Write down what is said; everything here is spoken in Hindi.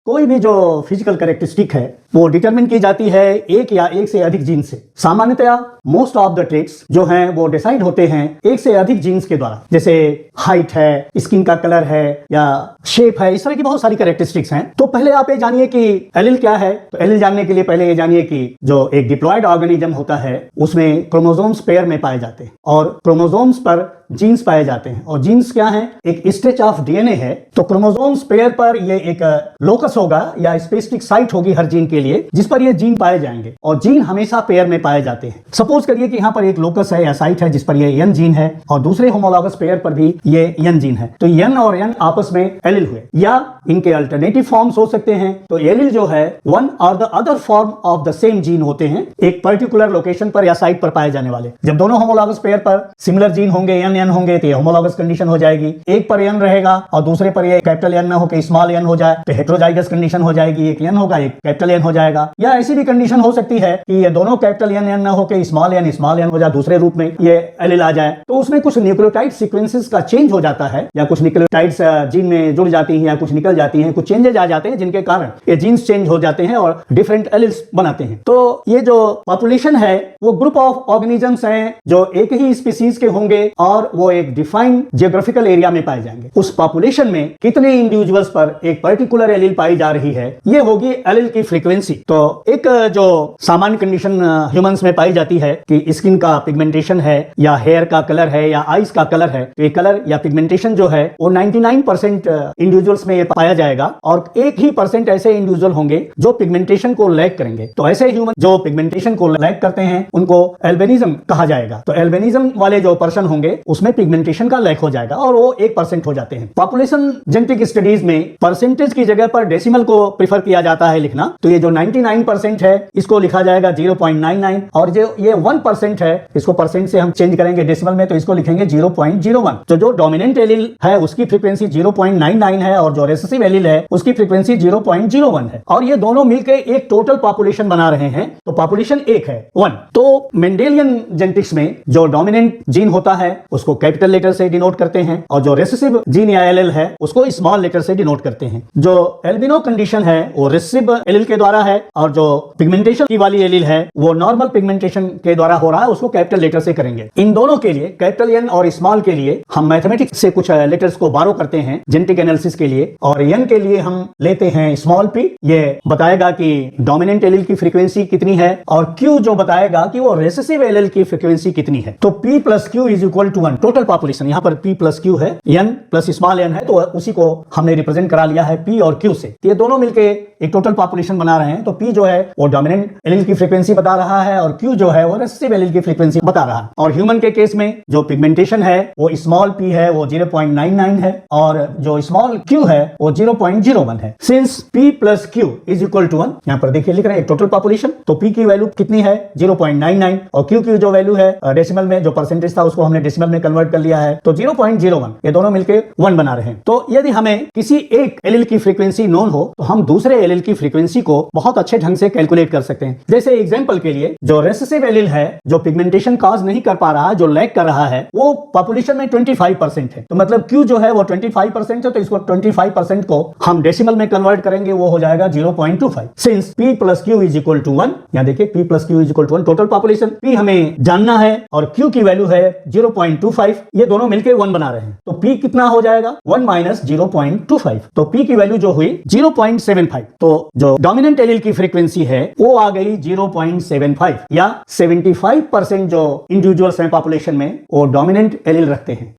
कोई भी जो फिजिकल कैरेक्टरिस्टिक है वो डिटरमिन की जाती है एक या एक से अधिक जीन से। सामान्यतया मोस्ट ऑफ द ट्रेट्स जो हैं वो डिसाइड होते हैं एक से अधिक जीन्स के द्वारा, जैसे हाइट है, स्किन का कलर है या शेप है, इस तरह की बहुत सारी कैरेक्टरिस्टिक्स हैं। तो पहले आप ये जानिए कि एलील क्या है। तो एलील जानने के लिए पहले ये जानिए कि जो एक डिप्लॉयड ऑर्गेनिज्म होता है उसमें क्रोमोसोम्स पेयर में पाए जाते हैं और क्रोमोसोम्स पर जीन्स पाए जाते हैं। और जीन्स क्या है? एक स्ट्रेच ऑफ डीएनए है। तो क्रोमोसोम्स पेयर पर ये एक लोकस होगा या स्पेसिफिक साइट होगी हर जीन के लिए जिस पर ये जीन पाए जाएंगे और जीन हमेशा पेयर में पाए जाते हैं। सपोज करिए कि यहाँ पर एक लोकस है या साइट है जिस पर ये एन जीन है और दूसरे होमोलॉगस पेयर पर भी ये एन जीन है। तो एन और एन आपस में एलील हुए या इनके अल्टरनेटिव फॉर्म्स हो सकते हैं। तो एलील जो है वन और the other form of the same gene होते हैं एक पर्टिकुलर लोकेशन पर या साइट पर पाए जाने वाले। जब दोनों होमोलॉगस पेयर पर सिमिलर जीन होंगे एन होंगे तो ये होमोलॉगस कंडीशन हो जाएगी। एक पर एन रहेगा और दूसरे पर ये कैपिटल एन ना होकर स्मॉल एन हो जाए तो हेटेरोजाइगस कंडीशन हो जाएगी। एक एन होगा एक कैपिटल एन हो जाएगा। या ऐसी भी कंडीशन हो सकती है कि ये दोनों कैपिटल एन ना होकर स्मॉल एन हो जाए, दूसरे रूप में ये एलील आ जाए। तो उसमें कुछ न्यूक्लियोटाइड सीक्वेंसेस का चेंज हो जाता है या कुछ न्यूक्लियोटाइड्स जीन में जुड़ जाती हैं या कुछ निकल जाती हैं, कुछ चेंजेस आ जाते हैं जिनके कारण ये जीन्स चेंज हो जाते हैं और डिफरेंट एलील्स बनाते हैं। तो ये जो पॉपुलेशन है वो ग्रुप ऑफ ऑर्गेनिजम्स हैं जो एक ही स्पीसीज के होंगे और वो एक डिफाइंड जियोग्राफिकल एरिया में पाए जाएंगे। उस पॉपुलेशन में कितने इंडिविजुअल्स पर एक पर्टिकुलर एलील पाई जा रही है ये होगी एलील की फ्रीक्वेंसी। तो एक जो सामान्य कंडीशन ह्यूमंस में पाई जाती है कि स्किन का पिगमेंटेशन है या हेयर का कलर है या आईज का कलर है, तो ये कलर या पिगमेंटेशन जो है वो 99% इंडिविजुअल्स में ये पाया जाएगा और 1% ऐसे इंडिविजुअल होंगे जो पिगमेंटेशन को लैक करेंगे। तो ऐसे ह्यूमन जो पिगमेंटेशन को लैक करते हैं उनको एल्बिनिज्म कहा जाएगा। तो एल्बिनिज्म वाले जो पर्सन होंगे उसमें पिगमेंटेशन का लैक हो जाएगा और वो 1% हो जाते हैं। पॉपुलेशन जेनेटिक स्टडीज में परसेंटेज की जगह पर डेसिमल को प्रीफर किया जाता है लिखना। तो ये जो 99% है इसको लिखा जाएगा 0.99 और जो ये 1% है इसको परसेंट से हम चेंज करेंगे डेसिमल में तो इसको लिखेंगे 0.01। तो जो डोमिनेंट एलील है उसकी फ्रीक्वेंसी 0.99 है और जो रिसेसिव एलील है उसकी फ्रीक्वेंसी 0.01 है और ये दोनों मिलकर एक टोटल पॉपुलेशन बना रहे हैं। तो पॉपुलेशन एक है 1। तो मेंडेलियन जेनेटिक्स में जो डोमिनेंट जीन होता है उसको कैपिटल लेटर से डिनोट करते हैं और जो रिसेसिव जीन या एलील है उसको स्मॉल लेटर से डिनोट करते हैं। जो एल्बिनो कंडीशन है वो रिसेसिव एलील के द्वारा है और जो पिगमेंटेशन की वाली एलील है वो नॉर्मल पिगमेंटेशन के द्वारा हो रहा है उसको कैपिटल लेटर से करेंगे। इन दोनों के लिए कैपिटल एन और स्मॉल के लिए हम मैथमेटिक्स से कुछ लेटर्स को बारो करते हैं जेनेटिक एनालिसिस के लिए और एन के लिए हम लेते हैं स्मॉल पी। ये बताएगा कि डोमिनेंट एलील की फ्रीक्वेंसी कितनी है और क्यू जो बताएगा कि वो रिसेसिव एलील की फ्रीक्वेंसी कितनी है। तो P plus Q is equal to 1 total population. यहाँ पर P प्लस क्यू है, N प्लस स्मॉल n है तो उसी को हमने रिप्रेजेंट करा लिया है P और Q से। ये दोनों मिलके एक टोटल पॉपुलेशन बना रहे हैं। तो P जो है वो डोमिनेंट एलील की फ्रीक्वेंसी बता रहा है और Q जो है वो रिसेसिव एलील की फ्रीक्वेंसी बता रहा है। और ह्यूमन के केस में जो पिगमेंटेशन है वो स्मॉल p है वो 0.99 है और जो स्मॉल q है वो 0.01 है। Since P plus Q is equal to 1, यहाँ पर देखिए लिख रहे हैं एक टोटल पॉपुलेशन। तो P की वैल्यू कितनी है 0.99 और Q की जो वैल्यू है डेसिमल में जो परसेंटेज था उसको हमने डेसिमल में कन्वर्ट कर लिया है तो 0.01। ये दोनों मिलके 1 बना रहे हैं। तो यदि हमें किसी एक एलील की फ्रीक्वेंसी नोन हो तो हम दूसरे एलील की फ्रीक्वेंसी को बहुत अच्छे ढंग से कैलकुलेट कर सकते हैं। जैसे एग्जांपल के लिए जो रिसेसिव एलील है जो पिगमेंटेशन कॉज नहीं कर पा रहा है, जो लैक कर रहा है, वो पॉपुलेशन में 25% है। तो मतलब Q जो है वो 25% है तो इसको 25% को हम डेसिमल में कन्वर्ट करेंगे वो हो जाएगा 0.25। Since P plus Q is equal to 1, यहाँ देखिए P plus Q is equal to 1 total population. P हमें जानना है और Q की वैल्यू है 0.25, ये दोनों मिलकर 1 बना रहे हैं। तो P कितना हो जाएगा 1 माइनस 0.25। तो P की वैल्यू जो हुई 0.75। तो जो डोमिनेंट एलील की फ्रीक्वेंसी है वो आ गई 0.75 या 75% जो इंडिविजुअल्स हैं पॉपुलेशन में वो डोमिनेंट एलील रखते हैं।